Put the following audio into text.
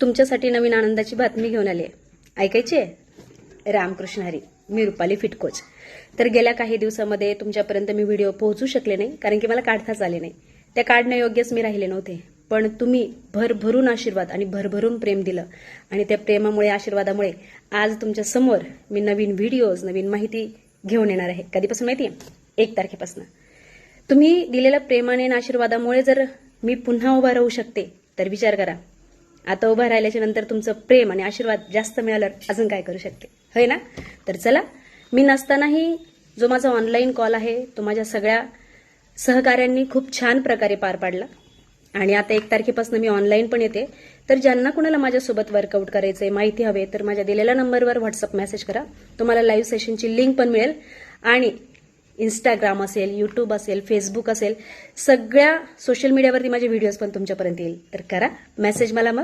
तुमच्यासाठी नवीन आनंदाची बातमी घेऊन आली आहे. ऐकायची आहे? रामकृष्ण हरी. मी रुपाली फिटकोच. तर गेल्या काही दिवसामध्ये तुमच्यापर्यंत मी व्हिडिओ पोहोचू शकले नाही, कारण की मला काढताच आले नाही. त्या काढण्यायोग्यच मी राहिले नव्हते. पण तुम्ही भरभरून आशीर्वाद आणि भरभरून प्रेम दिलं, आणि त्या प्रेमामुळे, आशीर्वादामुळे आज तुमच्या समोर मी नवीन व्हिडिओज, नवीन माहिती घेऊन येणार आहे. कधीपासून माहिती आहे? 1 तारखेपासून. तुम्ही दिलेल्या प्रेमाने आणि आशीर्वादामुळे जर मी पुन्हा उभा राहू शकते, तर विचार करा, आता उभा राहिल्याच्या नंतर तुमचं प्रेम आणि आशीर्वाद जास्त मिळालं अजून काय करू शकते, होय ना? तर चला, मी नसतानाही जो माझा ऑनलाईन कॉल आहे तो माझ्या सगळ्या सहकाऱ्यांनी खूप छान प्रकारे पार पाडला, आणि आता 1 तारखेपासून मी ऑनलाईन पण येते. तर ज्यांना कुणाला माझ्यासोबत वर्कआउट करायचंय, माहिती हवे, तर माझ्या दिलेल्या नंबरवर व्हॉट्सअप मेसेज करा. तुम्हाला लाईव्ह सेशनची लिंक पण मिळेल, आणि इंस्टाग्राम असेल, यूट्यूब असेल, फेसबुक असेल, सगळ्या सोशल मीडियावरती माझे व्हिडिओज पण तुमच्यापर्यंत येईल. तर करा मेसेज मला. मग